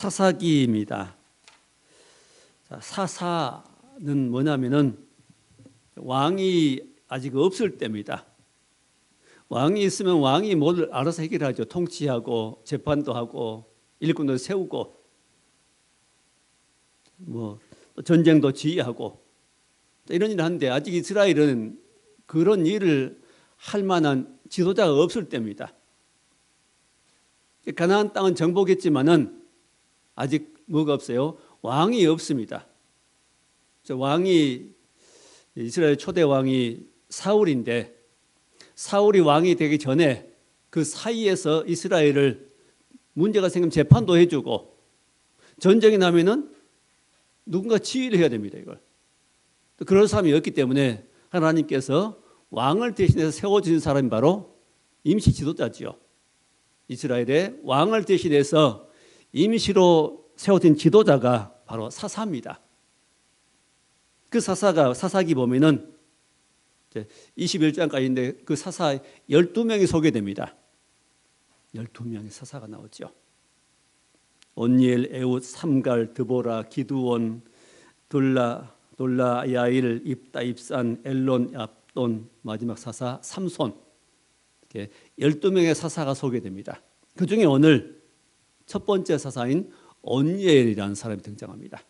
사사기입니다. 사사는 뭐냐면은 왕이 아직 없을 때입니다. 왕이 있으면 왕이 뭘 알아서 해결하죠. 통치하고 재판도 하고 일꾼도 세우고 전쟁도 지휘하고 이런 일을 하는데 아직 이스라엘은 그런 일을 할 만한 지도자가 없을 때입니다. 가나안 땅은 정복했지만은 아직 뭐가 없어요? 왕이 없습니다. 왕이 이스라엘 초대 왕이 사울인데 사울이 왕이 되기 전에 그 사이에서 이스라엘을 문제가 생기면 재판도 해주고 전쟁이 나면은 누군가 지휘를 해야 됩니다. 이걸 그런 사람이 없기 때문에 하나님께서 왕을 대신해서 세워주신 사람이 바로 임시 지도자지요. 이스라엘의 왕을 대신해서 임시로 세워진 지도자가 바로 사사입니다. 그 사사가 사사기 보면은 21장까지인데 그 사사 12명이 소개됩니다. 12명의 사사가 나오죠. 온니엘, 에웃, 삼갈, 드보라, 기드온, 돌라, 야일, 입다, 입산, 엘론, 압돈, 마지막 사사 삼손. 12명의 사사가 소개됩니다. 그 중에 오늘 첫 번째 사사인 온니엘이라는 사람이 등장합니다.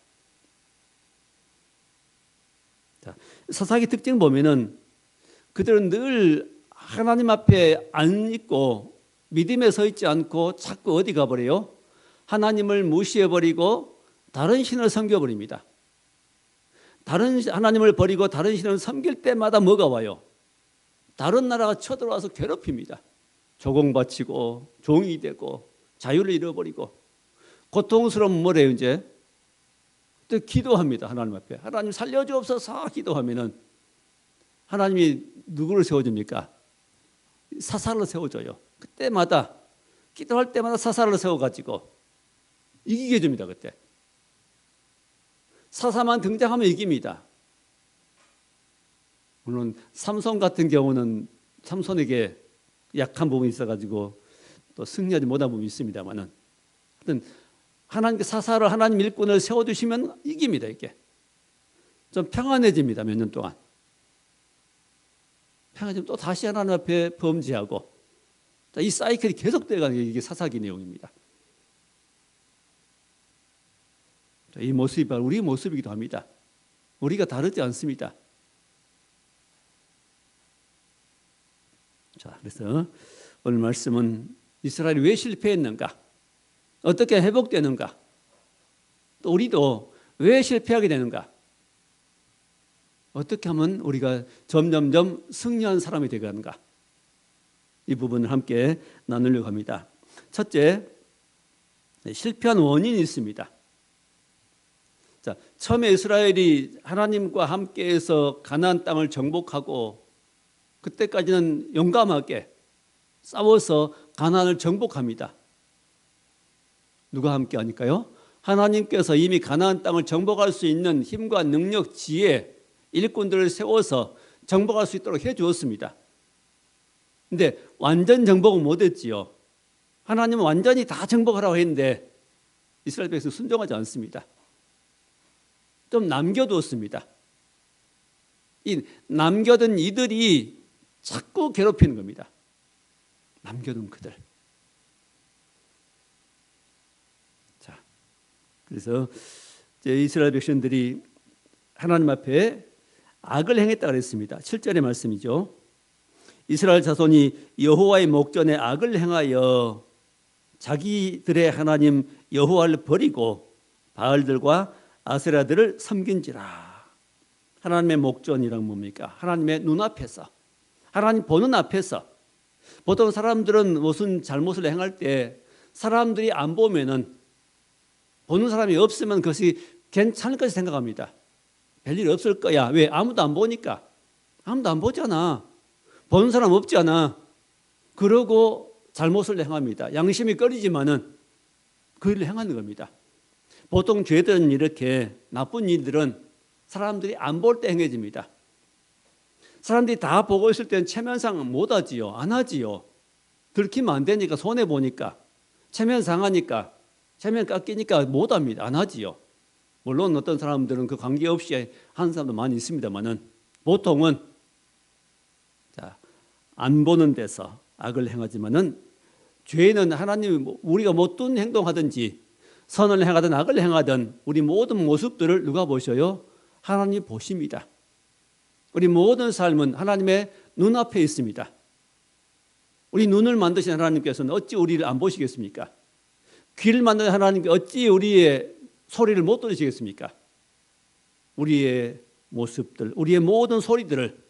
사사기 특징 보면은 그들은 늘 하나님 앞에 안 있고 믿음에 서 있지 않고 자꾸 어디 가버려요? 하나님을 무시해버리고 다른 신을 섬겨버립니다. 다른 하나님을 버리고 다른 신을 섬길 때마다 뭐가 와요? 다른 나라가 쳐들어와서 괴롭힙니다. 조공바치고 종이 되고 자유를 잃어버리고 고통스러운 뭐래요 이제? 또 기도합니다. 하나님 앞에. 하나님 살려주옵소서 기도하면은 하나님이 누구를 세워줍니까? 사사를 세워줘요. 그때마다 기도할 때마다 사사를 세워가지고 이기게 해줍니다. 그때 사사만 등장하면 이깁니다. 물론 삼손 같은 경우는 삼손에게 약한 부분이 있어가지고 또 승리하지 못한 부분이 있습니다만은 하여튼 하나님께 사사를 하나님 일꾼을 세워주시면 이깁니다. 이게 좀 평안해집니다. 몇 년 동안 평안해지면 또 다시 하나님 앞에 범죄하고 이 사이클이 계속돼가는 게 이게 사사기 내용입니다. 이 모습이 바로 우리 모습이기도 합니다. 우리가 다르지 않습니다. 자, 그래서 오늘 말씀은 이스라엘이 왜 실패했는가? 어떻게 회복되는가? 또 우리도 왜 실패하게 되는가? 어떻게 하면 우리가 점점점 승리한 사람이 되는가? 이 부분을 함께 나누려고 합니다. 첫째, 실패한 원인이 있습니다. 자, 처음에 이스라엘이 하나님과 함께해서 가나안 땅을 정복하고 그때까지는 용감하게 싸워서 가나안을 정복합니다. 누가 함께 하니까요? 하나님께서 이미 가나안 땅을 정복할 수 있는 힘과 능력, 지혜, 일꾼들을 세워서 정복할 수 있도록 해 주었습니다. 근데 완전 정복은 못했지요. 하나님은 완전히 다 정복하라고 했는데 이스라엘 백성은 순종하지 않습니다. 좀 남겨두었습니다. 이 남겨둔 이들이 자꾸 괴롭히는 겁니다. 남겨둔 그들. 자, 그래서 이제 이스라엘 백성들이 하나님 앞에 악을 행했다고 했습니다. 7절의 말씀이죠. 이스라엘 자손이 여호와의 목전에 악을 행하여 자기들의 하나님 여호와를 버리고 바알들과 아세라들을 섬긴지라. 하나님의 목전이란 뭡니까? 하나님의 눈앞에서, 하나님 보는 앞에서. 보통 사람들은 무슨 잘못을 행할 때 사람들이 안 보면은, 보는 사람이 없으면 그것이 괜찮을 것이 생각합니다. 별일 없을 거야. 왜? 아무도 안 보니까. 아무도 안 보잖아. 보는 사람 없잖아. 그러고 잘못을 행합니다. 양심이 꺼리지만은 그 일을 행하는 겁니다. 보통 죄들은 이렇게, 나쁜 일들은 사람들이 안 볼 때 행해집니다. 사람들이 다 보고 있을 때는 체면상 못 하지요. 안 하지요. 들키면 안 되니까, 손해보니까, 체면 상하니까 체면 깎이니까 못합니다. 안 하지요. 물론 어떤 사람들은 그 관계없이 하는 사람도 많이 있습니다만은 보통은 안 보는 데서 악을 행하지만은 죄는 하나님이 우리가 못된 행동하든지 선을 행하든 악을 행하든 우리 모든 모습들을 누가 보셔요? 하나님이 보십니다. 우리 모든 삶은 하나님의 눈앞에 있습니다. 우리 눈을 만드신 하나님께서는 어찌 우리를 안 보시겠습니까? 귀를 만든 하나님께 어찌 우리의 소리를 못 들으시겠습니까? 우리의 모습들, 우리의 모든 소리들을,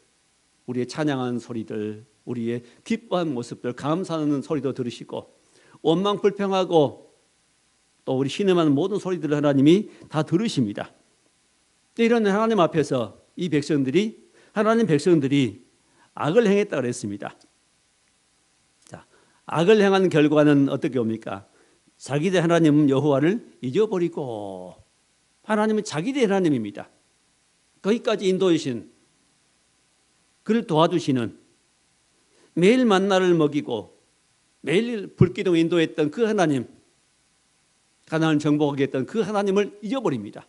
우리의 찬양하는 소리들, 우리의 기뻐한 모습들, 감사하는 소리도 들으시고 원망 불평하고 또 우리 신음하는 모든 소리들을 하나님이 다 들으십니다. 이런 하나님 앞에서 이 백성들이, 하나님 백성들이 악을 행했다 그랬습니다. 자, 악을 행한 결과는 어떻게 옵니까? 자기들 하나님 여호와를 잊어버리고, 하나님은 자기들 하나님입니다. 거기까지 인도하신, 그를 도와주시는, 매일 만나를 먹이고 매일 불기둥 인도했던 그 하나님, 가나안을 정복하게 했던 그 하나님을 잊어버립니다.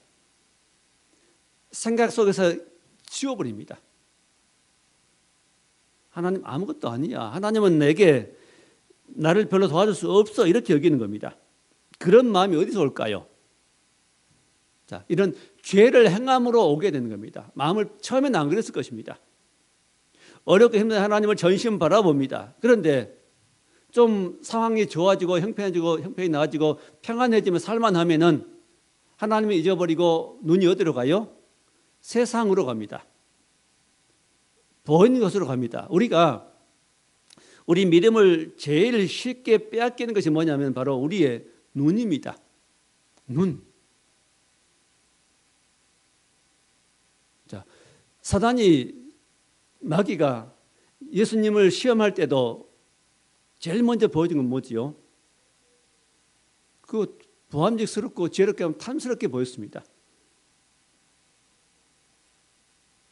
생각 속에서 지워버립니다. 하나님 아무것도 아니야. 하나님은 내게 나를 별로 도와줄 수 없어. 이렇게 여기는 겁니다. 그런 마음이 어디서 올까요? 자, 이런 죄를 행함으로 오게 되는 겁니다. 마음을 처음에는 안 그랬을 것입니다. 어렵고 힘든 하나님을 전심 바라봅니다. 그런데 좀 상황이 좋아지고 형편이 나아지고 평안해지면 살만하면은 하나님을 잊어버리고 눈이 어디로 가요? 세상으로 갑니다. 보이는 것으로 갑니다. 우리가 우리 믿음을 제일 쉽게 빼앗기는 것이 뭐냐면 바로 우리의 눈입니다. 눈. 자, 사단이, 마귀가 예수님을 시험할 때도 제일 먼저 보여준 건 뭐지요? 그 보암직스럽고 죄롭게 탐스럽게 보였습니다.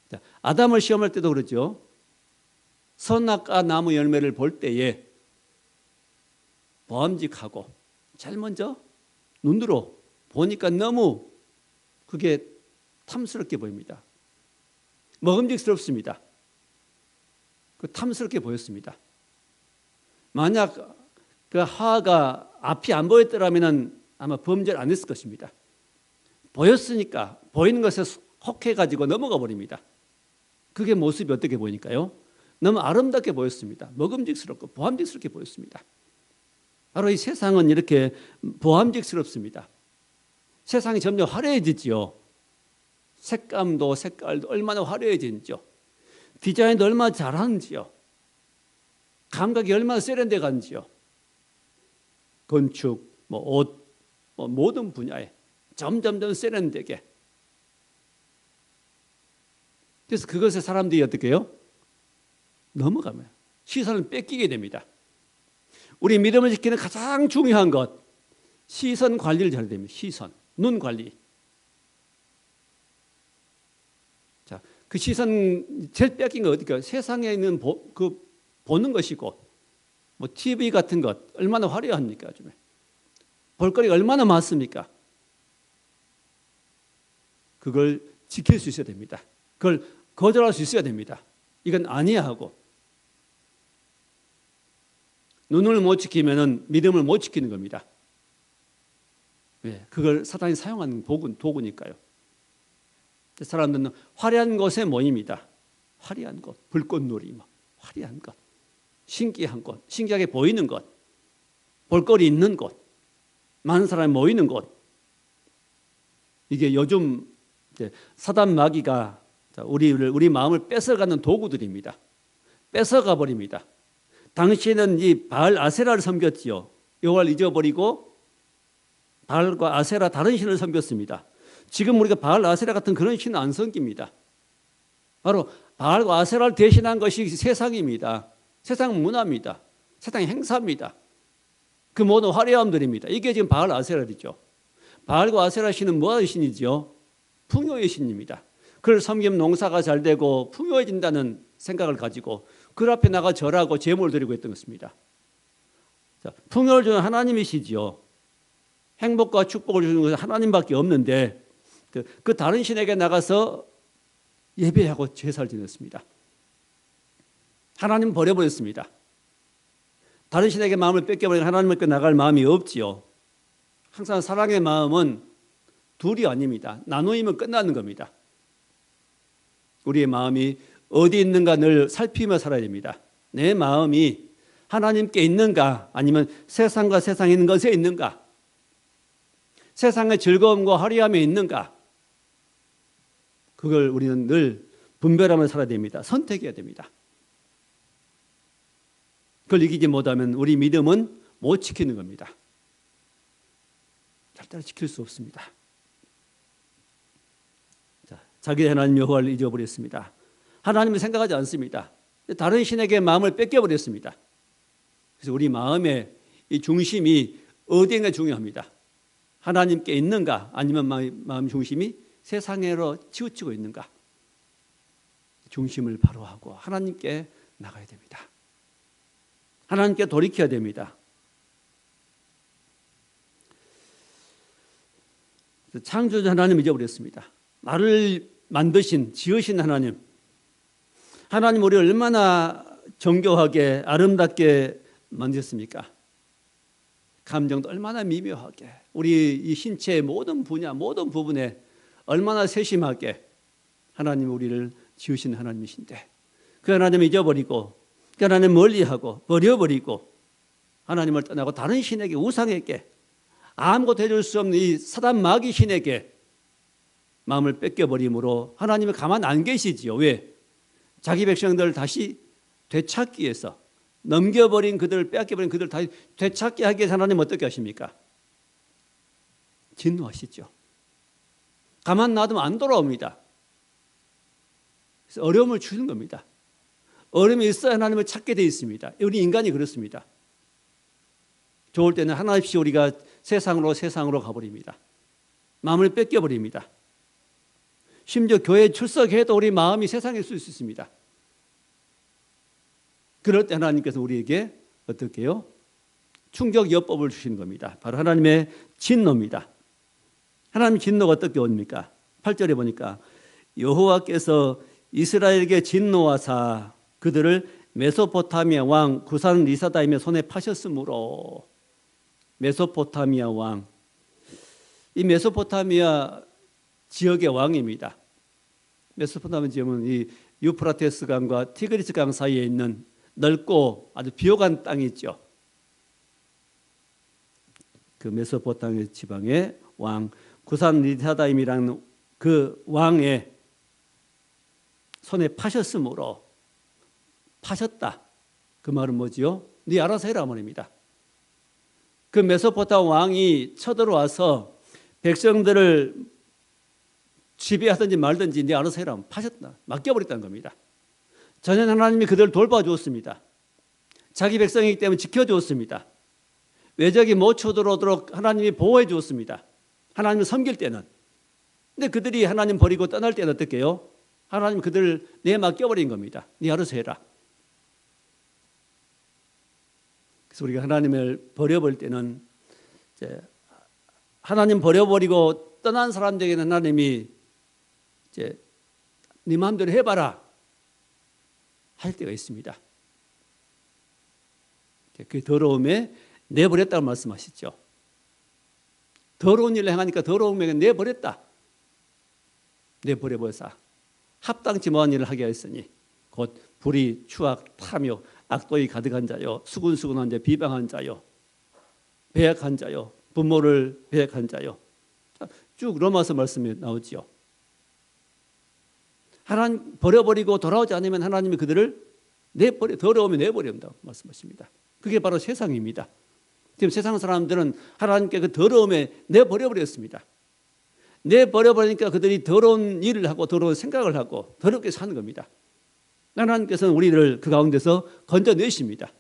자, 아담을 시험할 때도 그렇죠. 선악과 나무 열매를 볼 때에 보암직하고 제일 먼저 눈으로 보니까 너무 그게 탐스럽게 보입니다. 먹음직스럽습니다. 그 탐스럽게 보였습니다. 만약 그 하와가 앞이 안 보였더라면 아마 범죄를 안 했을 것입니다. 보였으니까 보이는 것에 혹해가지고 넘어가 버립니다. 그게 모습이 어떻게 보이니까요? 너무 아름답게 보였습니다. 먹음직스럽고 보암직스럽게 보였습니다. 바로 이 세상은 이렇게 보암직스럽습니다. 세상이 점점 화려해지지요. 색감도 색깔도 얼마나 화려해지는지요. 디자인도 얼마나 잘하는지요. 감각이 얼마나 세련돼 가는지요. 건축, 옷, 모든 분야에 점점 세련되게. 그래서 그것에 사람들이 어떻게 해요? 넘어가면 시선을 뺏기게 됩니다. 우리 믿음을 지키는 가장 중요한 것, 시선 관리를 잘 됩니다. 시선, 눈 관리. 자, 그 시선 제일 뺏긴 거 어디까? 세상에 있는 보는 것이고, TV 같은 것 얼마나 화려합니까? 요즘에 볼거리가 얼마나 많습니까? 그걸 지킬 수 있어야 됩니다. 그걸 거절할 수 있어야 됩니다. 이건 아니야 하고. 눈을 못 지키면은 믿음을 못 지키는 겁니다. 왜? 그걸 사단이 사용하는 도구니까요. 사람들은 화려한 곳에 모입니다. 화려한 곳, 불꽃놀이, 화려한 것, 신기한 곳, 신기하게 보이는 곳, 볼거리 있는 곳, 많은 사람이 모이는 곳. 이게 요즘 사단 마귀가 우리 마음을 뺏어가는 도구들입니다. 뺏어가 버립니다. 당시에는 이 바알 아세라를 섬겼지요. 여호와를 잊어버리고 바알과 아세라 다른 신을 섬겼습니다. 지금 우리가 바알 아세라 같은 그런 신은 안 섬깁니다. 바로 바알과 아세라를 대신한 것이 세상입니다. 세상 문화입니다. 세상 행사입니다. 그 모든 화려함들입니다. 이게 지금 바알 아세라이죠. 바알과 아세라 신은 뭐의 신이죠? 풍요의 신입니다. 그를 섬기면 농사가 잘 되고 풍요해진다는 생각을 가지고 그 앞에 나가 절하고 제물을 드리고 했던 것입니다. 자, 풍요를 주는 하나님이시지요. 행복과 축복을 주는 것은 하나님밖에 없는데 그 다른 신에게 나가서 예배하고 제사를 지냈습니다. 하나님 버려버렸습니다. 다른 신에게 마음을 뺏겨버리면 하나님께 나갈 마음이 없지요. 항상 사랑의 마음은 둘이 아닙니다. 나누이면 끝나는 겁니다. 우리의 마음이 어디 있는가 늘 살피며 살아야 됩니다. 내 마음이 하나님께 있는가 아니면 세상과 세상에 있는 것에 있는가, 세상의 즐거움과 화려함에 있는가, 그걸 우리는 늘 분별하며 살아야 됩니다. 선택해야 됩니다. 그걸 이기지 못하면 우리 믿음은 못 지키는 겁니다. 절대로 지킬 수 없습니다. 자기 하나님 여호와를 잊어버렸습니다. 하나님을 생각하지 않습니다. 다른 신에게 마음을 뺏겨버렸습니다. 그래서 우리 마음의 이 중심이 어디인가 중요합니다. 하나님께 있는가 아니면 마음 중심이 세상으로 치우치고 있는가. 중심을 바로 하고 하나님께 나가야 됩니다. 하나님께 돌이켜야 됩니다. 창조주 하나님 잊어버렸습니다. 나를 만드신 지으신 하나님, 하나님 우리를 얼마나 정교하게 아름답게 만드셨습니까? 감정도 얼마나 미묘하게, 우리 이 신체의 모든 분야 모든 부분에 얼마나 세심하게 하나님 우리를 지으신 하나님이신데 그 하나님을 잊어버리고 그 하나님 멀리하고 버려버리고 하나님을 떠나고 다른 신에게, 우상에게, 아무것도 해줄 수 없는 이 사단 마귀 신에게 마음을 뺏겨버림으로 하나님이 가만 안 계시지요. 왜? 자기 백성들을 다시 되찾기 위해서, 넘겨버린 그들을, 빼앗겨버린 그들을 다시 되찾게 하기 위해서 하나님 어떻게 하십니까? 진노하시죠. 가만 놔두면 안 돌아옵니다. 그래서 어려움을 주는 겁니다. 어려움이 있어야 하나님을 찾게 되어 있습니다. 우리 인간이 그렇습니다. 좋을 때는 하나 없이 우리가 세상으로 가버립니다. 마음을 뺏겨버립니다. 심지어 교회에 출석해도 우리 마음이 세상에 있을 수 있습니다. 그럴 때 하나님께서 우리에게 어떻게 해요? 충격요법을 주시는 겁니다. 바로 하나님의 진노입니다. 하나님 진노가 어떻게 옵니까? 8절에 보니까 여호와께서 이스라엘에게 진노하사 그들을 메소포타미아 왕 구산 리사다임의 손에 파셨으므로. 메소포타미아 왕, 이 메소포타미아 지역의 왕입니다. 메소포타미아 지역은 이 유프라테스 강과 티그리스 강 사이에 있는 넓고 아주 비옥한 땅이 있죠. 그 메소포타미아 지방의 왕 구산 리사다임이라는 그 왕의 손에 파셨으므로. 파셨다. 그 말은 뭐지요? 네 알아서 해라 말입니다. 그 메소포타미아 왕이 쳐들어와서 백성들을 지배하든지 말든지 네 알아서 해라. 파셨다. 맡겨버렸다는 겁니다. 전혀 하나님이 그들을 돌봐주었습니다. 자기 백성이기 때문에 지켜주었습니다. 외적이 못 쳐들어오도록 하나님이 보호해 주었습니다. 하나님을 섬길 때는. 근데 그들이 하나님 버리고 떠날 때는 어떻게 해요? 하나님 그들을 내맡겨버린 겁니다. 네 알아서 해라. 그래서 우리가 하나님을 버려버릴 때는 이제 하나님 버려버리고 떠난 사람들에게는 하나님이 이제 네 마음대로 해봐라 할 때가 있습니다. 그 더러움에 내버렸다고 말씀하시죠. 더러운 일을 행하니까 더러움에 내버렸다. 내버려버려서 합당치 못한 일을 하게 하였으니 곧 불의, 추악, 탐욕, 악독이 가득한 자요, 수군수군한 자, 비방한 자요, 배역한 자요, 부모를 배역한 자요. 쭉 로마서 말씀이 나오지요. 하나님 버려버리고 돌아오지 않으면 하나님이 그들을 더러움에 내버린다고 말씀하십니다. 그게 바로 세상입니다. 지금 세상 사람들은 하나님께 그 더러움에 내버려버렸습니다. 내버려버리니까 그들이 더러운 일을 하고 더러운 생각을 하고 더럽게 사는 겁니다. 하나님께서는 우리를 그 가운데서 건져내십니다.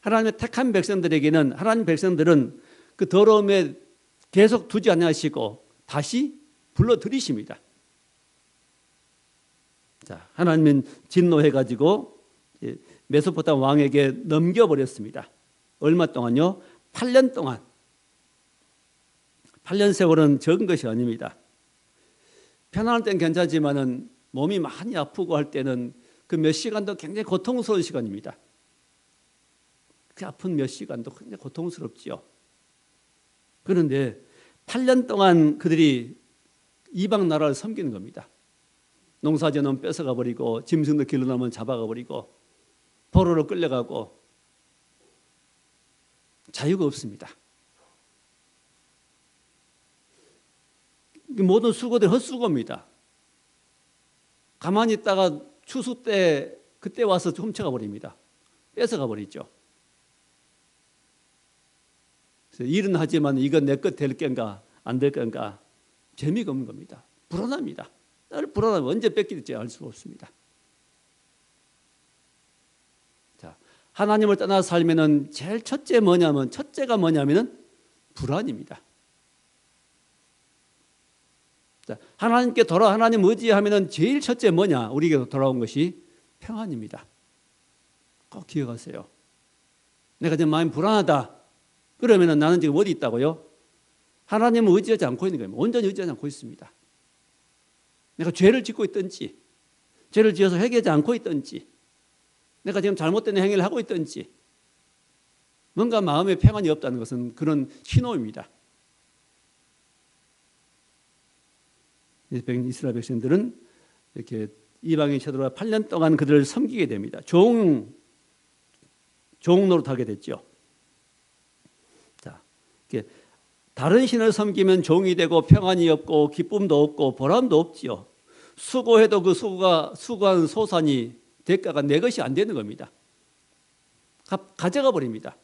하나님의 택한 백성들에게는, 하나님 백성들은 그 더러움에 계속 두지 않으시고 다시 불러들이십니다. 자, 하나님은 진노해가지고 메소포타미아 왕에게 넘겨버렸습니다. 얼마 동안요? 8년 동안. 8년 세월은 적은 것이 아닙니다. 편안할 땐 괜찮지만은 몸이 많이 아프고 할 때는 그 몇 시간도 굉장히 고통스러운 시간입니다. 그 아픈 몇 시간도 굉장히 고통스럽지요. 그런데 8년 동안 그들이 이방 나라를 섬기는 겁니다. 농사지어놓으면 뺏어가 버리고 짐승도 길러놓으면 잡아가 버리고 포로로 끌려가고 자유가 없습니다. 모든 수고들이 헛수고입니다. 가만히 있다가 추수 때 그때 와서 훔쳐가 버립니다. 뺏어가 버리죠. 그래서 일은 하지만 이건 내 것 될 건가 안 될 건가 재미가 없는 겁니다. 불안합니다. 늘 불안하면 언제 뺏길지 알 수가 없습니다. 자, 하나님을 떠나 살면은 제일 첫째가 뭐냐면은 불안입니다. 자, 하나님께 하나님 의지하면은 제일 첫째 뭐냐? 우리에게 돌아온 것이 평안입니다. 꼭 기억하세요. 내가 지금 마음이 불안하다. 그러면은 나는 지금 어디 있다고요? 하나님을 의지하지 않고 있는 거예요. 온전히 의지하지 않고 있습니다. 내가 죄를 짓고 있든지, 죄를 지어서 회개하지 않고 있든지, 내가 지금 잘못된 행위를 하고 있든지, 뭔가 마음에 평안이 없다는 것은 그런 신호입니다. 이스라엘 백성들은 이렇게 이방인 쳐들어와 8년 동안 그들을 섬기게 됩니다. 종 노릇하게 됐죠. 자, 이렇게 다른 신을 섬기면 종이 되고 평안이 없고 기쁨도 없고 보람도 없지요. 수고해도 그 수고한 소산이 대가가 내 것이 안 되는 겁니다. 가져가 버립니다.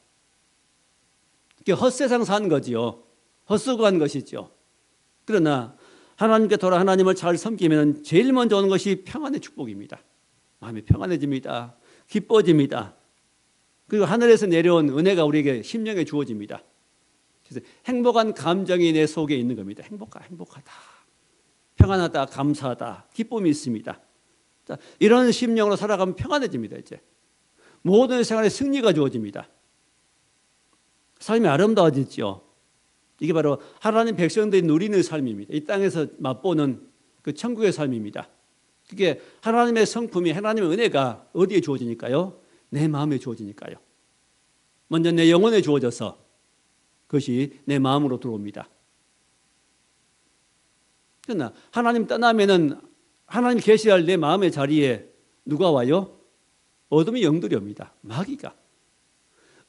헛세상 사는 거지요. 헛수고한 것이죠. 그러나 하나님께 돌아 하나님을 잘 섬기면 제일 먼저 오는 것이 평안의 축복입니다. 마음이 평안해집니다. 기뻐집니다. 그리고 하늘에서 내려온 은혜가 우리에게 심령에 주어집니다. 그래서 행복한 감정이 내 속에 있는 겁니다. 행복하다. 평안하다. 감사하다. 기쁨이 있습니다. 자, 이런 심령으로 살아가면 평안해집니다. 이제 모든 생활에 승리가 주어집니다. 삶이 아름다워지죠. 이게 바로 하나님 백성들이 누리는 삶입니다. 이 땅에서 맛보는 그 천국의 삶입니다. 그게 하나님의 성품이 하나님의 은혜가 어디에 주어지니까요? 내 마음에 주어지니까요. 먼저 내 영혼에 주어져서 그것이 내 마음으로 들어옵니다. 그러나 하나님 떠나면은 하나님 계시할 내 마음의 자리에 누가 와요? 어둠의 영들이 옵니다. 마귀가.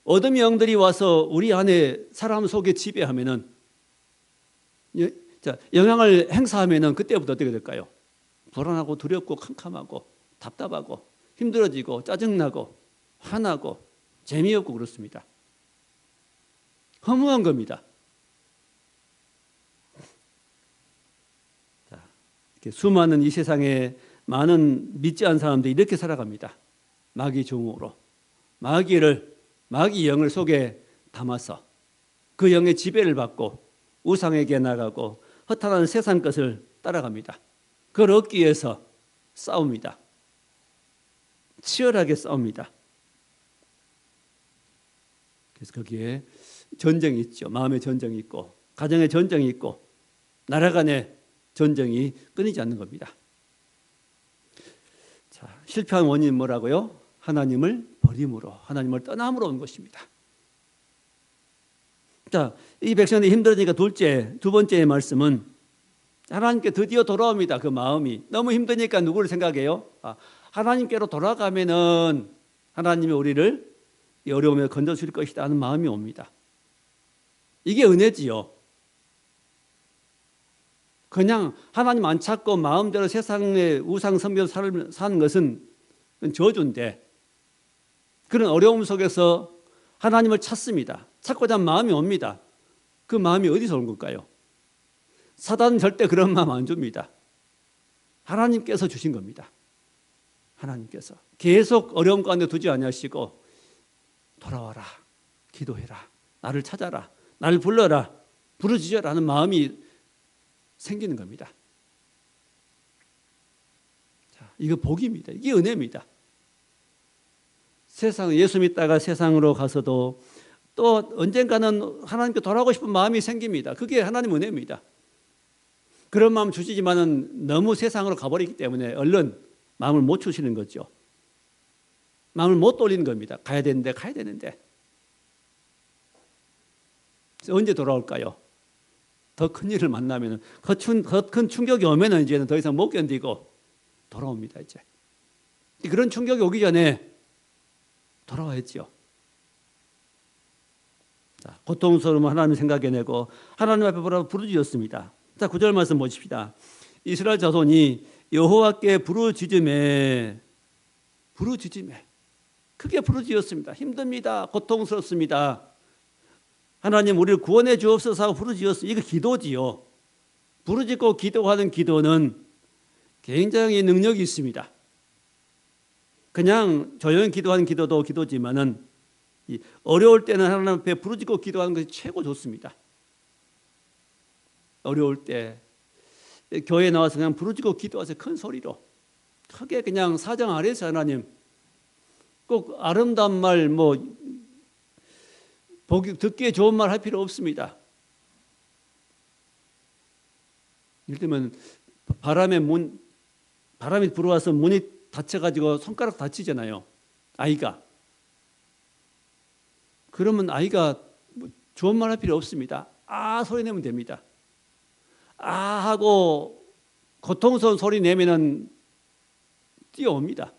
어둠의 영들이 와서 우리 안에 사람 속에 지배하면은 영향을 행사하면은 그때부터 어떻게 될까요? 불안하고 두렵고 캄캄하고 답답하고 힘들어지고 짜증나고 화나고 재미없고 그렇습니다. 허무한 겁니다. 자, 이렇게 수많은 이 세상에 많은 믿지 않은 사람들이 이렇게 살아갑니다. 마귀 종으로 마귀 영을 속에 담아서 그 영의 지배를 받고 우상에게 나가고 허탄한 세상 것을 따라갑니다. 그걸 얻기 위해서 싸웁니다. 치열하게 싸웁니다. 그래서 거기에 전쟁이 있죠. 마음의 전쟁이 있고 가정의 전쟁이 있고 나라 간의 전쟁이 끊이지 않는 겁니다. 자, 실패한 원인은 뭐라고요? 하나님을 버림으로, 하나님을 떠남으로 온 것입니다. 자, 이 백성들이 힘들어지니까 두 번째 말씀은 하나님께 드디어 돌아옵니다. 그 마음이 너무 힘드니까 누구를 생각해요? 하나님께로 돌아가면은 하나님이 우리를 이 어려움에 건져줄 것이다 하는 마음이 옵니다. 이게 은혜지요. 그냥 하나님 안 찾고 마음대로 세상의 우상 섬겨서 사는 것은 저주인데 그런 어려움 속에서 하나님을 찾습니다. 찾고자 하는 마음이 옵니다. 그 마음이 어디서 온 걸까요? 사단은 절대 그런 마음 안 줍니다. 하나님께서 주신 겁니다. 하나님께서 계속 어려움 가운데 두지 아니하시고 돌아와라, 기도해라, 나를 찾아라, 나를 불러라, 부르짖어라는 마음이 생기는 겁니다. 자, 이거 복입니다. 이게 은혜입니다. 예수 믿다가 세상으로 가서도 또 언젠가는 하나님께 돌아가고 싶은 마음이 생깁니다. 그게 하나님 은혜입니다. 그런 마음 주시지만은 너무 세상으로 가버리기 때문에 얼른 마음을 못 주시는 거죠. 마음을 못 돌리는 겁니다. 가야 되는데. 언제 돌아올까요? 더 큰 일을 만나면, 더 큰 충격이 오면 이제는 더 이상 못 견디고 돌아옵니다. 이제 그런 충격이 오기 전에 돌아와야죠. 자, 고통스러움을 하나님 생각해내고 하나님 앞에 부르짖었습니다. 자, 9절 말씀 보십시다. 이스라엘 자손이 여호와께 부르짖음에 크게 부르짖었습니다. 힘듭니다. 고통스럽습니다. 하나님 우리를 구원해 주옵소서 하고 부르짖었어요. 이거 기도지요. 부르짖고 기도하는 기도는 굉장히 능력이 있습니다. 그냥 조용히 기도하는 기도도 기도지만은 어려울 때는 하나님 앞에 부르짖고 기도하는 것이 최고 좋습니다. 어려울 때 교회에 나와서 그냥 부르짖고 기도하세요. 큰 소리로 크게 그냥 사정 아래서 하나님 꼭 아름다운 말 듣기에 좋은 말 할 필요 없습니다. 예를 들면 바람이 불어와서 문이 닫혀가지고 손가락 다치잖아요. 아이가. 그러면 아이가 좋은 말 할 필요 없습니다. 아 소리 내면 됩니다. 아 하고 고통스러운 소리 내면은 뛰어옵니다.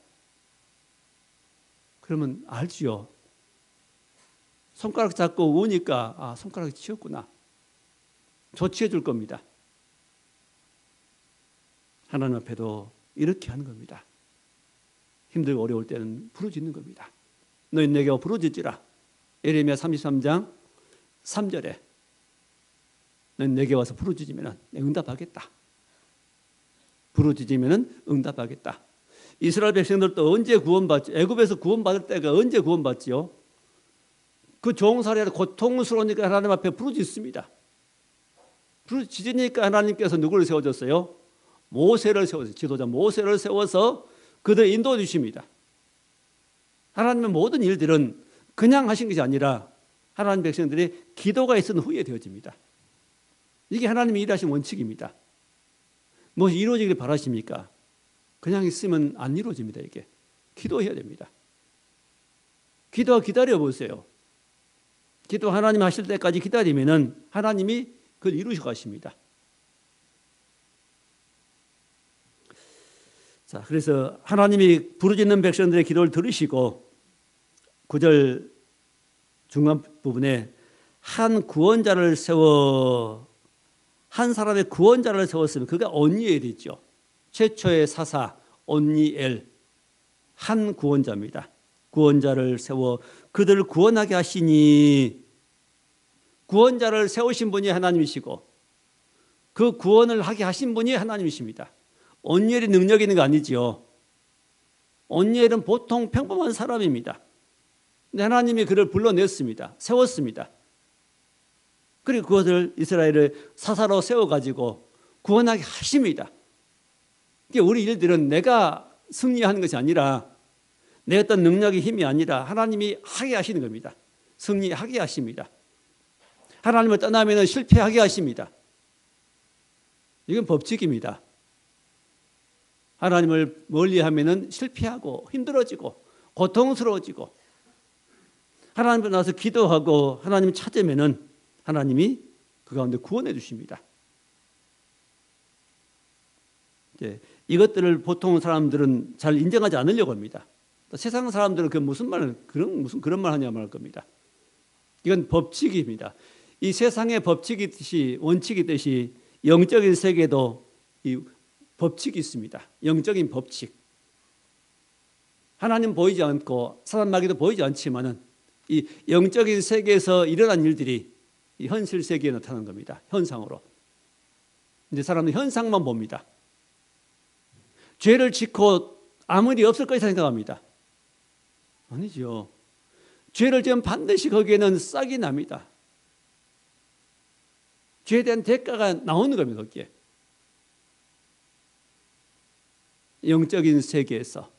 그러면 알지요. 손가락 잡고 우니까 아 손가락이 치였구나. 조치해 줄 겁니다. 하나님 앞에도 이렇게 하는 겁니다. 힘들고 어려울 때는 부르짖는 겁니다. 너희 내게 부르짖으라. 예레미야 33장 3절에 너희 내게 와서 부르짖으면 응답하겠다. 부르짖으면 응답하겠다. 이스라엘 백성들도 언제 구원받지? 애굽에서 구원받을 때가 언제 구원받지요? 그 종살이라 고통스러우니까 하나님 앞에 부르짖습니다. 부르짖으니까 하나님께서 누구를 세워줬어요? 모세를 세워서 지도자 모세를 세워서 그들 인도해 주십니다. 하나님의 모든 일들은 그냥 하신 것이 아니라 하나님 백성들이 기도가 있은 후에 되어집니다. 이게 하나님이 일하신 원칙입니다. 무엇이 이루어지기를 바라십니까? 그냥 있으면 안 이루어집니다. 이게 기도해야 됩니다. 기다려 보세요. 기도 하나님 하실 때까지 기다리면은 하나님이 그걸 이루셔 가십니다. 자, 그래서 하나님이 부르짖는 백성들의 기도를 들으시고 9절 중간 부분에 한 구원자를 세워 한 사람의 구원자를 세웠으면 그가 온니엘이죠. 최초의 사사 온니엘 한 구원자입니다. 구원자를 세워 그들을 구원하게 하시니 구원자를 세우신 분이 하나님이시고 그 구원을 하게 하신 분이 하나님이십니다. 온니엘이 능력이 있는 거 아니지요. 온니엘은 보통 평범한 사람입니다. 근데 하나님이 그를 불러냈습니다. 세웠습니다. 그리고 그것을 이스라엘을 사사로 세워가지고 구원하게 하십니다. 우리 일들은 내가 승리하는 것이 아니라 내 어떤 능력의 힘이 아니라 하나님이 하게 하시는 겁니다. 승리하게 하십니다. 하나님을 떠나면 실패하게 하십니다. 이건 법칙입니다. 하나님을 멀리하면 실패하고 힘들어지고 고통스러워지고 하나님을 나서 기도하고 하나님 찾으면 하나님이 그 가운데 구원해 주십니다. 이것들을 보통 사람들은 잘 인정하지 않으려고 합니다. 세상 사람들은 무슨 그런 말 하냐 말 겁니다. 이건 법칙입니다. 이 세상의 법칙이듯이 원칙이듯이 영적인 세계도 이 법칙이 있습니다. 영적인 법칙. 하나님 보이지 않고 사람 마귀도 보이지 않지만은 이 영적인 세계에서 일어난 일들이 이 현실 세계에 나타난 겁니다. 현상으로. 이제 사람은 현상만 봅니다. 죄를 짓고 아무 일이 없을 것이라 생각합니다. 아니죠. 죄를 지으면 반드시 거기에는 싹이 납니다. 죄에 대한 대가가 나오는 겁니다. 거기에. 영적인 세계에서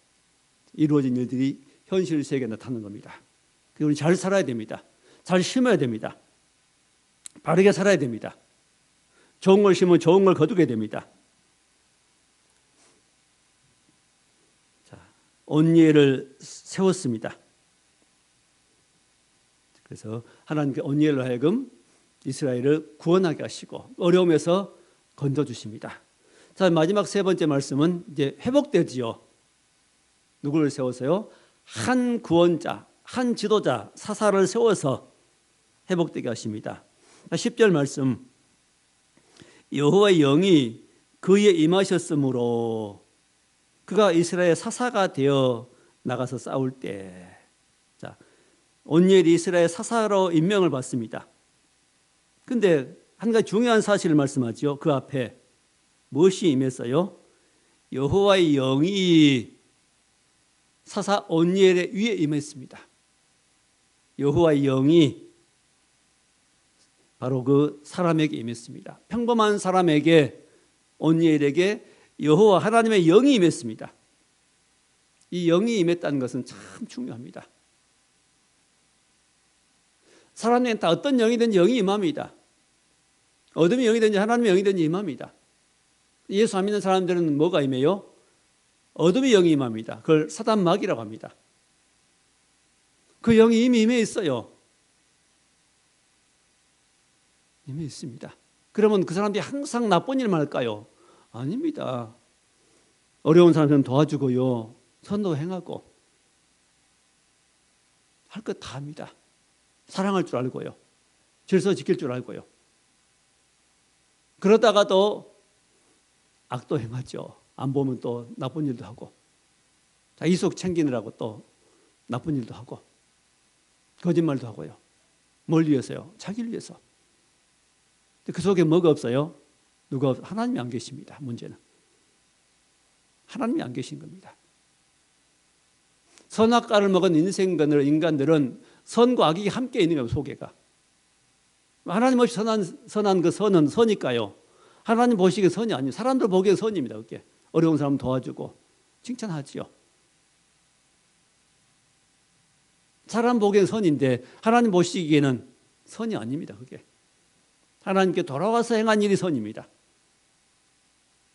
이루어진 일들이 현실 세계에 나타나는 겁니다. 우리 잘 살아야 됩니다. 잘 심어야 됩니다. 바르게 살아야 됩니다. 좋은 걸 심으면 좋은 걸 거두게 됩니다. 자, 온니엘을 세웠습니다. 그래서 하나님께 온니엘로 하여금 이스라엘을 구원하게 하시고 어려움에서 건져주십니다. 자, 마지막 세 번째 말씀은 이제 회복되지요. 누구를 세워서요? 한 구원자, 한 지도자, 사사를 세워서 회복되게 하십니다. 10절 말씀, 여호와의 영이 그에 임하셨으므로 그가 이스라엘 사사가 되어 나가서 싸울 때, 자, 온니엘이 이스라엘 사사로 임명을 받습니다. 그런데 한 가지 중요한 사실을 말씀하죠. 그 앞에 무엇이 임했어요? 여호와의 영이 사사 온니엘의 위에 임했습니다. 여호와의 영이 바로 그 사람에게 임했습니다. 평범한 사람에게, 온니엘에게 여호와 하나님의 영이 임했습니다. 이 영이 임했다는 것은 참 중요합니다. 사람에게는 다 어떤 영이든지 영이 임합니다. 어둠의 영이든지 하나님의 영이든지 임합니다. 예수 안 믿는 사람들은 뭐가 임해요? 어둠의 영이 임합니다. 그걸 사단 마귀라고 합니다. 그 영이 이미 임해 있어요. 임해 있습니다. 그러면 그 사람들이 항상 나쁜 일만 할까요? 아닙니다. 어려운 사람들은 도와주고요, 선도 행하고 할 것 다 합니다. 사랑할 줄 알고요, 질서 지킬 줄 알고요. 그러다가도 악도 행하죠. 안 보면 또 나쁜 일도 하고, 이속 챙기느라고 또 나쁜 일도 하고, 거짓말도 하고요. 뭘 위해서요? 자기를 위해서. 그 속에 뭐가 없어요? 누가 없어요? 하나님이 안 계십니다. 문제는 하나님이 안 계신 겁니다. 선악과를 먹은 인간들은 선과 악이 함께 있는 거예요. 속에가. 하나님 없이 선한 그 선은 선이니까요. 하나님 보시기에 선이 아니에요. 사람들 보기에 선입니다. 그게 어려운 사람 도와주고 칭찬하지요. 사람 보기엔 선인데 하나님 보시기에는 선이 아닙니다. 그게 하나님께 돌아와서 행한 일이 선입니다.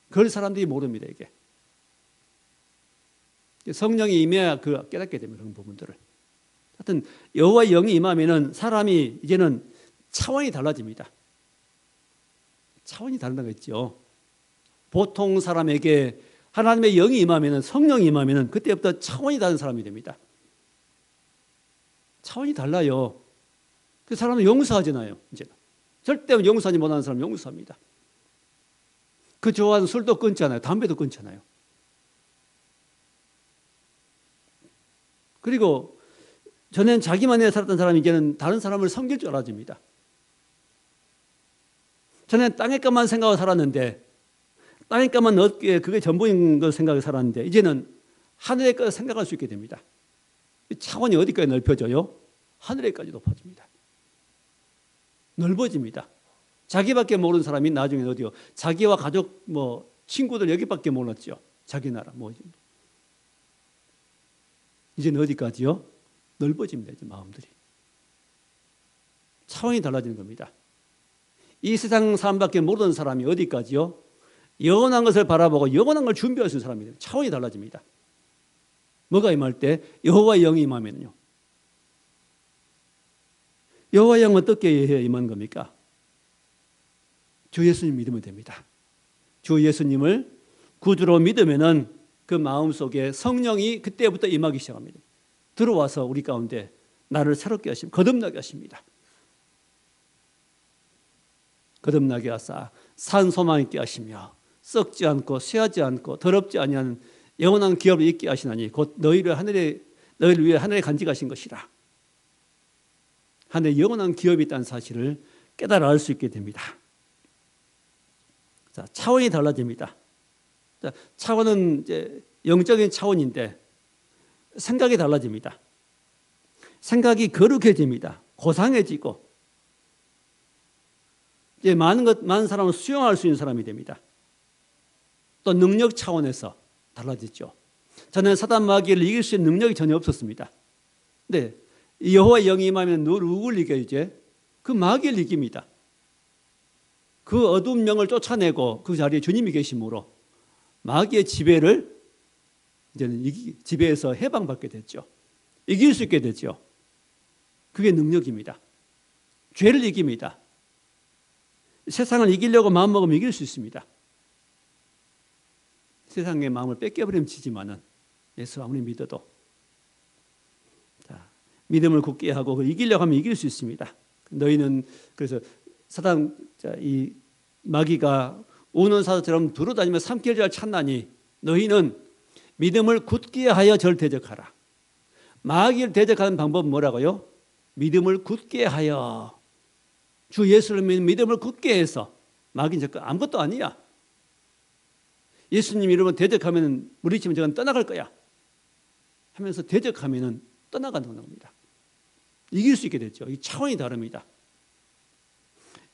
그걸 사람들이 모릅니다. 이게 성령이 임해야 그 깨닫게 됩니다. 그런 부분들을. 하여튼 여호와의 영이 임하면은 사람이 이제는 차원이 달라집니다. 차원이 다른다고 했죠. 보통 사람에게 하나님의 영이 임하면은, 성령이 임하면은 그때부터 차원이 다른 사람이 됩니다. 차원이 달라요. 그 사람은 용서하잖아요. 이제는 절대 용서하지 못하는 사람은 용서합니다. 그 좋아하는 술도 끊잖아요. 담배도 끊잖아요. 그리고 전에는 자기만 내 살았던 사람이 이제는 다른 사람을 섬길 줄 알아집니다. 전에는 땅의 것만 생각하고 살았는데, 땅의 것만 얻기에 그게 전부인 걸 생각하고 살았는데, 이제는 하늘의 것을 생각할 수 있게 됩니다. 차원이 어디까지 넓혀져요? 하늘에까지 높아집니다. 넓어집니다. 자기밖에 모르는 사람이 나중에 어디요? 자기와 가족, 친구들 여기밖에 몰랐죠. 자기 나라 이제는 어디까지요? 넓어집니다. 이제 마음들이. 차원이 달라지는 겁니다. 이 세상 사람밖에 모르는 사람이 어디까지요? 영원한 것을 바라보고 영원한 걸 준비할 수 있는 사람이 됩니다. 차원이 달라집니다. 뭐가 임할 때? 여호와의 영이 임하면요. 여호와의 영은 어떻게 해야 임한 겁니까? 주 예수님 믿으면 됩니다. 주 예수님을 구주로 믿으면은 그 마음속에 성령이 그때부터 임하기 시작합니다. 들어와서 우리 가운데 나를 새롭게 하십니다. 거듭나게 하십니다. 거듭나게 하사 산 소망 있게 하시며 썩지 않고 쇠하지 않고 더럽지 아니한 영원한 기업을 있게 하시나니 곧 너희를 위해 하늘에 간직하신 것이라. 하늘에 영원한 기업이 있다는 사실을 깨달아 알 수 있게 됩니다. 자, 차원이 달라집니다. 자, 차원은 이제 영적인 차원인데 생각이 달라집니다. 생각이 거룩해집니다. 고상해지고 이제 많은 사람을 수용할 수 있는 사람이 됩니다. 또 능력 차원에서 달라지죠. 저는 사단 마귀를 이길 수 있는 능력이 전혀 없었습니다. 근데 여호와의 영이 임하면 누굴 이겨요? 이제 그 마귀를 이깁니다. 그 어두운 영을 쫓아내고 그 자리에 주님이 계심으로 마귀의 지배를 이제는 지배에서 해방받게 됐죠. 이길 수 있게 됐죠. 그게 능력입니다. 죄를 이깁니다. 세상을 이기려고 마음먹으면 이길 수 있습니다. 세상의 마음을 뺏겨버리면 지지만은 예수 아무리 믿어도 자, 믿음을 굳게 하고 그걸 이기려고 하면 이길 수 있습니다. 너희는 그래서 사단 이 마귀가 우는 사자처럼 두루다니며 삼킬자를 찾나니 너희는 믿음을 굳게 하여 저를 대적하라. 마귀를 대적하는 방법은 뭐라고요? 믿음을 굳게 하여 주 예수를 믿는 믿음을 굳게 해서 마귀는 아무것도 아니야. 예수님 이름을 대적하면 무리치면 저건 떠나갈 거야 하면서 대적하면 떠나가는 겁니다. 이길 수 있게 됐죠. 이 차원이 다릅니다.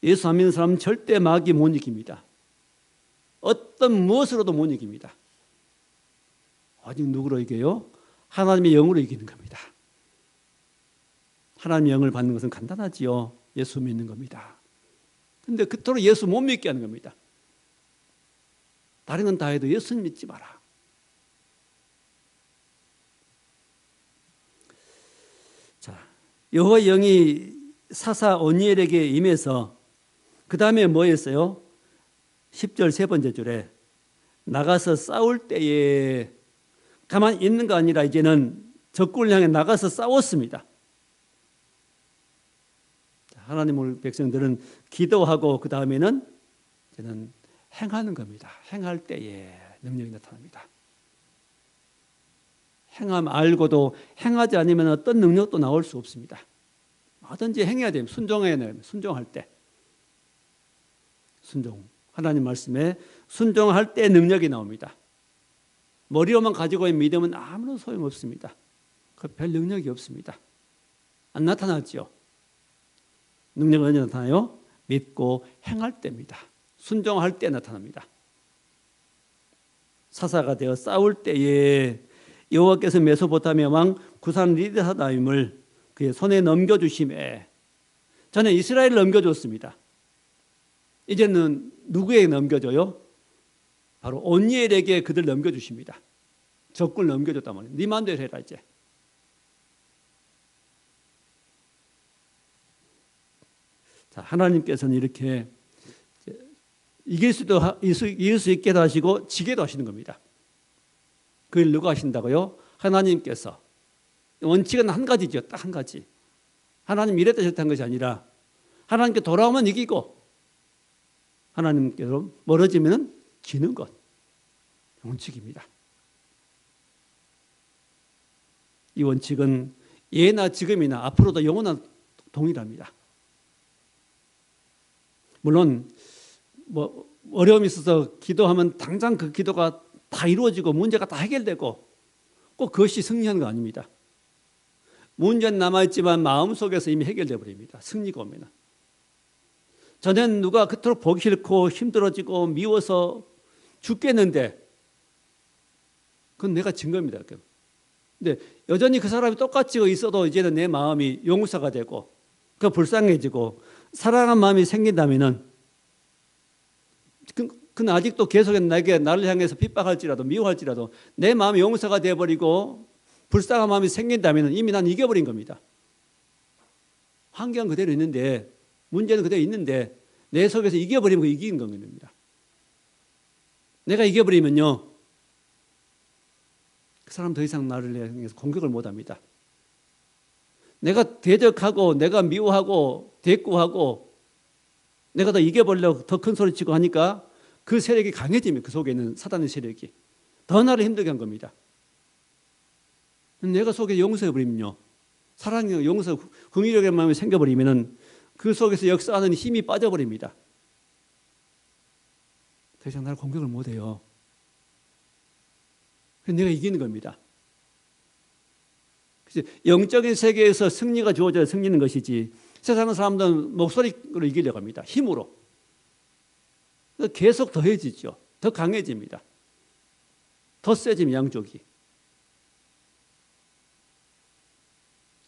예수 안 믿는 사람은 절대 마귀 못 이깁니다. 어떤 무엇으로도 못 이깁니다. 오직 누구로 이겨요? 하나님의 영으로 이기는 겁니다. 하나님의 영을 받는 것은 간단하지요. 예수 믿는 겁니다. 그런데 그토록 예수 못 믿게 하는 겁니다. 다른 건 다 해도 예수는 믿지 마라. 자, 여호와의 영이 사사 오니엘에게 임해서 그 다음에 뭐 했어요? 10절 세 번째 줄에 나가서 싸울 때에 가만히 있는 거 아니라 이제는 적군을 향해 나가서 싸웠습니다. 하나님의 백성들은 기도하고 그 다음에는 이제는 행하는 겁니다. 행할 때에 능력이 나타납니다. 행함 알고도 행하지 않으면 어떤 능력도 나올 수 없습니다. 뭐든지 행해야 됩니다. 순종해야 됩니다. 순종할 때. 순종. 하나님 말씀에 순종할 때 능력이 나옵니다. 머리로만 가지고 있는 믿음은 아무런 소용없습니다. 그 별 능력이 없습니다. 안 나타났죠. 능력은 언제 나타나요? 믿고 행할 때입니다. 순종할 때 나타납니다. 사사가 되어 싸울 때에 여호와께서 메소포타미아 왕 구산 리드하다임을 그의 손에 넘겨주심에 저는 이스라엘을 넘겨줬습니다. 이제는 누구에게 넘겨줘요? 바로 온니엘에게 그들 넘겨주십니다. 적군을 넘겨줬단 말이에요. 네 마음대로 해라 이제. 자, 하나님께서는 이렇게 이길 수 있게도 하시고 지게도 하시는 겁니다. 그걸 누가 하신다고요? 하나님께서. 원칙은 한 가지죠. 딱 한 가지. 하나님 이랬다 저랬다 한 것이 아니라 하나님께 돌아오면 이기고 하나님께로 멀어지면 지는 것. 원칙입니다. 이 원칙은 예나 지금이나 앞으로도 영원한 동일합니다. 물론 뭐 어려움이 있어서 기도하면 당장 그 기도가 다 이루어지고 문제가 다 해결되고 꼭 그것이 승리하는 거 아닙니다. 문제는 남아있지만 마음속에서 이미 해결되어 버립니다. 승리가 오면. 전에는 누가 그토록 보기 싫고 힘들어지고 미워서 죽겠는데 그건 내가 진 겁니다. 근데 여전히 그 사람이 똑같이 있어도 이제는 내 마음이 용서가 되고 그 불쌍해지고 사랑하는 마음이 생긴다면은 그는 아직도 계속 나를 향해서 핍박할지라도 미워할지라도 내 마음이 용서가 되어버리고 불쌍한 마음이 생긴다면 이미 난 이겨버린 겁니다. 환경 그대로 있는데 문제는 그대로 있는데 내 속에서 이겨버리면 그 이기는 겁니다. 내가 이겨버리면요 그 사람 더 이상 나를 향해서 공격을 못합니다. 내가 대적하고 내가 미워하고 대꾸하고 내가 더 이겨버리려고 더 큰 소리치고 하니까 그 세력이 강해지면 그 속에 있는 사단의 세력이 더 나를 힘들게 한 겁니다. 내가 속에 용서해버리면요 사랑의 용서 긍휼의 마음이 생겨버리면 그 속에서 역사하는 힘이 빠져버립니다. 더 이상 나를 공격을 못해요. 그래서 내가 이기는 겁니다. 그래서 영적인 세계에서 승리가 주어져야 승리는 것이지 세상 사람들은 목소리로 이기려고 합니다. 힘으로. 계속 더해지죠. 더 강해집니다. 더 세집니다. 양쪽이.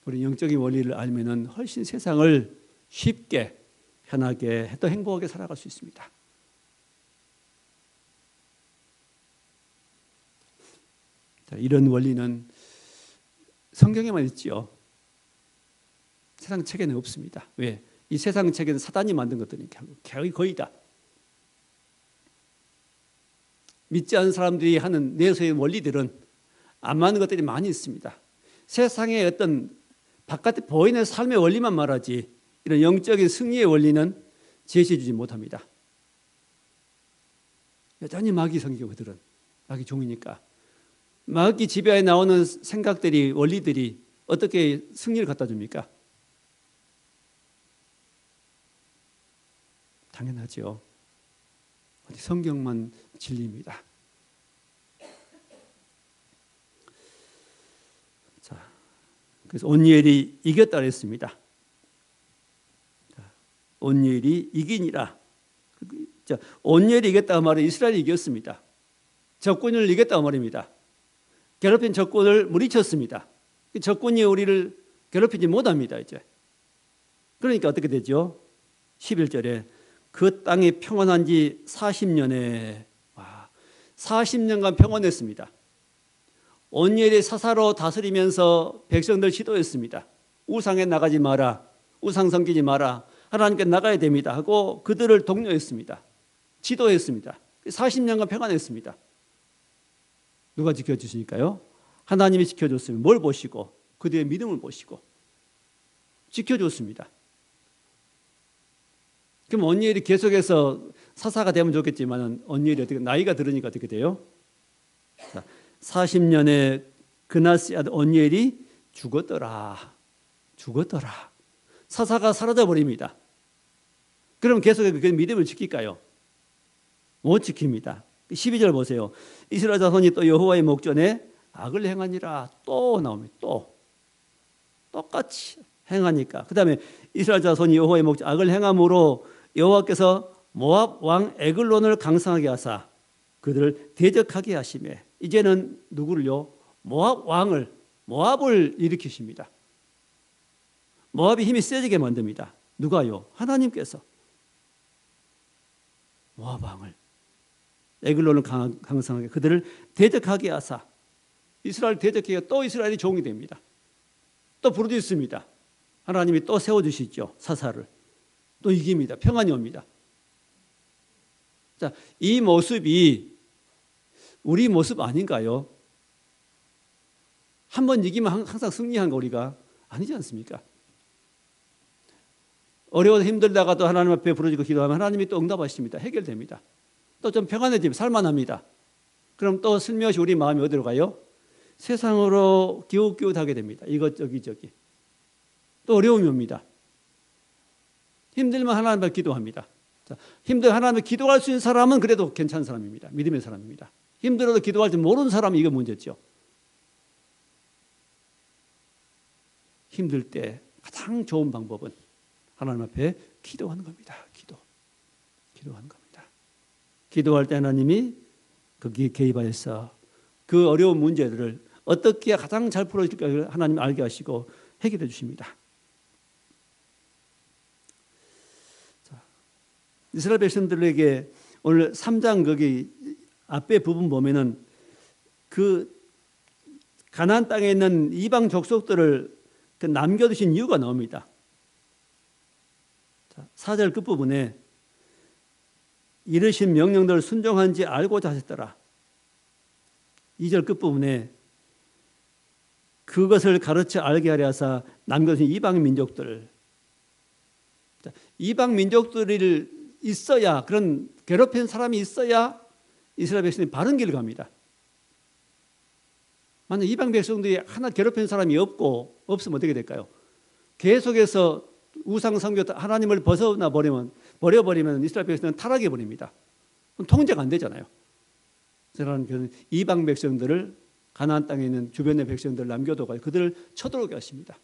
우리 영적인 원리를 알면은 훨씬 세상을 쉽게 편하게 또 행복하게 살아갈 수 있습니다. 자, 이런 원리는 성경에만 있지요. 세상 책에는 없습니다. 왜? 이 세상 책에는 사단이 만든 것들이니까 거의 다. 믿지 않는 사람들이 하는 내세의 원리들은 안 맞는 것들이 많이 있습니다. 세상의 어떤 바깥에 보이는 삶의 원리만 말하지 이런 영적인 승리의 원리는 제시해 주지 못합니다. 여전히 마귀 성경 그들은 마귀 종이니까 마귀 지배하에 나오는 생각들이 원리들이 어떻게 승리를 갖다 줍니까? 당연하죠. 성경만 진리입니다. 자, 그래서 온니엘이 이겼다 그랬습니다. 온니엘이 이기니라. 자, 온니엘이 이겼다고 말은 이스라엘이 이겼습니다. 적군을 이겼다고 말입니다. 괴롭힌 적군을 물리쳤습니다. 적군이 우리를 괴롭히지 못합니다. 이제 그러니까 어떻게 되죠? 11절에 그 땅이 평안한 지 40년에 40년간 평안했습니다. 온니엘이 사사로 다스리면서 백성들 지도했습니다. 우상에 나가지 마라. 우상 섬기지 마라. 하나님께 나가야 됩니다 하고 그들을 독려했습니다. 지도했습니다. 40년간 평안했습니다. 누가 지켜주시니까요? 하나님이 지켜줬으면 뭘 보시고 그들의 믿음을 보시고 지켜줬습니다. 그럼 온니엘이 계속해서 사사가 되면 좋겠지만 온니엘이 어떻게 나이가 들으니까 어떻게 돼요? 40년에 그나스의 아들 온니엘이 죽었더라. 사사가 사라져 버립니다. 그럼 계속해서 그 믿음을 지킬까요? 못 지킵니다. 12절 보세요. 이스라엘 자손이 또 여호와의 목전에 악을 행하니라. 또 나옵니다. 또 똑같이 행하니까. 그 다음에 이스라엘 자손이 여호와의 목전 악을 행함으로 여호와께서 모압 왕 에글론을 강성하게 하사 그들을 대적하게 하시매. 이제는 누구를요? 모압을 일으키십니다. 모압이 힘이 세지게 만듭니다. 누가요? 하나님께서 모압 왕을 에글론을 강성하게 그들을 대적하게 하사 이스라엘 대적하게 또 이스라엘이 종이 됩니다. 또 부르짖습니다. 하나님이 또 세워주시죠. 사사를. 또 이깁니다. 평안이 옵니다. 자, 이 모습이 우리 모습 아닌가요? 한 번 이기면 항상 승리한 거 우리가 아니지 않습니까? 어려워서 힘들다가도 하나님 앞에 부르짖고 기도하면 하나님이 또 응답하십니다. 해결됩니다. 또 좀 평안해지면 살만합니다. 그럼 또 슬며시 우리 마음이 어디로 가요? 세상으로 기웃기웃하게 됩니다. 이것저기 또 어려움이 옵니다. 힘들면 하나님 앞에 기도합니다. 자, 하나님 앞에 기도할 수 있는 사람은 그래도 괜찮은 사람입니다. 믿음의 사람입니다. 힘들어도 기도할 줄 모르는 사람이 이거 문제죠. 힘들 때 가장 좋은 방법은 하나님 앞에 기도하는 겁니다. 기도하는 겁니다. 기도할 때 하나님이 거기에 개입하여서 그 어려운 문제들을 어떻게 가장 잘 풀어줄까 하나님 알게 하시고 해결해 주십니다. 자, 이스라엘 백성들에게 오늘 3장 거기 앞에 부분 보면은 그 가나안 땅에 있는 이방 족속들을 남겨두신 이유가 나옵니다. 4절 끝부분에 이르신 명령들을 순종한지 알고자 하셨더라. 2절 끝부분에 그것을 가르쳐 알게 하려 하사 남겨두신 이방 민족들. 이방 민족들이 있어야 그런 괴롭힌 사람이 있어야 이스라엘 백성이 바른 길을 갑니다. 만약 이방 백성들이 하나 괴롭힌 사람이 없으면 어떻게 될까요? 계속해서 우상 섬겨 하나님을 버려버리면 이스라엘 백성은 타락해 버립니다. 그럼 통제가 안 되잖아요. 그래서 이방 백성들을 가나안 땅에 있는 주변의 백성들을 남겨두고 그들을 쳐들어오게 하십니다.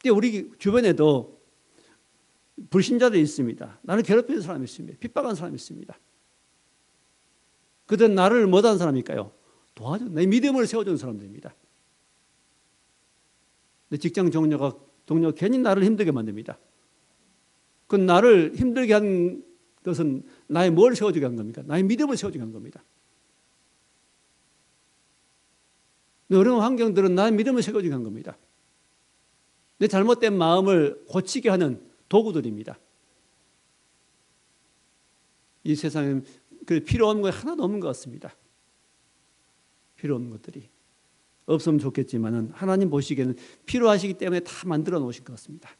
근데 우리 주변에도 불신자들이 있습니다. 나를 괴롭히는 사람이 있습니다. 핍박하는 사람이 있습니다. 그들은 나를 못하는 사람일까요? 도와줘. 내 믿음을 세워주는 사람들입니다. 내 직장 동료가 괜히 나를 힘들게 만듭니다. 그 나를 힘들게 한 것은 나의 뭘 세워주게 한 겁니까? 나의 믿음을 세워주게 한 겁니다. 어려운 환경들은 나의 믿음을 세워주게 한 겁니다. 내 잘못된 마음을 고치게 하는 도구들입니다. 이 세상에 필요 없는 거 하나도 없는 것 같습니다. 필요 없는 것들이 없으면 좋겠지만은 하나님 보시기에는 필요하시기 때문에 다 만들어 놓으신 것 같습니다.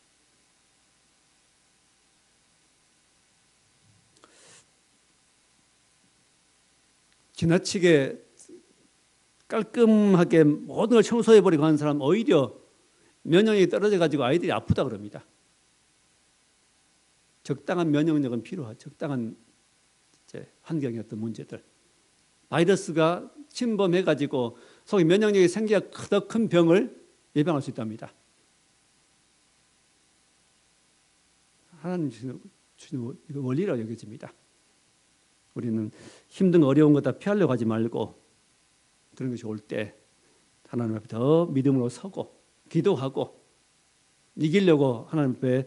지나치게 깔끔하게 모든 걸 청소해버리고 하는 사람 오히려 면역력이 떨어져가지고 아이들이 아프다 그럽니다. 적당한 면역력은 필요하죠. 적당한 환경의 어떤 문제들. 바이러스가 침범해가지고 속에 면역력이 생겨야 더 큰 병을 예방할 수 있답니다. 하나님 주신 원리라고 여겨집니다. 우리는 힘든 어려운 거 다 피하려고 하지 말고 그런 것이 올 때 하나님 앞에 더 믿음으로 서고 기도하고 이기려고 하나님 앞에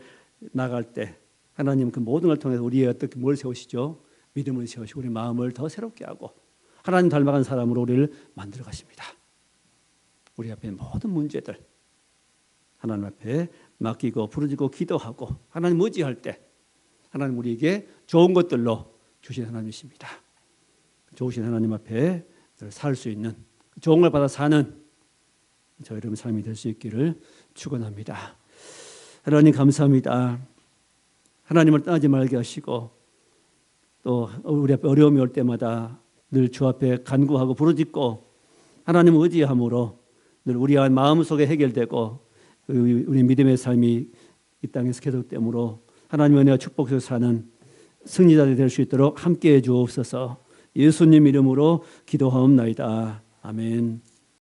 나갈 때 하나님 그 모든 걸 통해서 우리의 어떻게 뭘 세우시죠? 믿음을 세우시고 우리 마음을 더 새롭게 하고 하나님 닮아간 사람으로 우리를 만들어 가십니다. 우리 앞에 모든 문제들 하나님 앞에 맡기고 부르짖고 기도하고 하나님 의지할 때 하나님 우리에게 좋은 것들로 주신 하나님이십니다. 좋으신 하나님 앞에 살 수 있는 좋은 걸 받아 사는 저 여러분 삶이 될 수 있기를 축원합니다. 하나님 감사합니다. 하나님을 떠나지 말게 하시고 또 우리 앞에 어려움이 올 때마다 늘 주 앞에 간구하고 부르짖고 하나님을 의지함으로 늘 우리의 마음속에 해결되고 우리 믿음의 삶이 이 땅에서 계속되므로 하나님의 은혜와 축복 속에서 사는 승리자들이 될 수 있도록 함께해 주옵소서. 예수님 이름으로 기도하옵나이다. 아멘.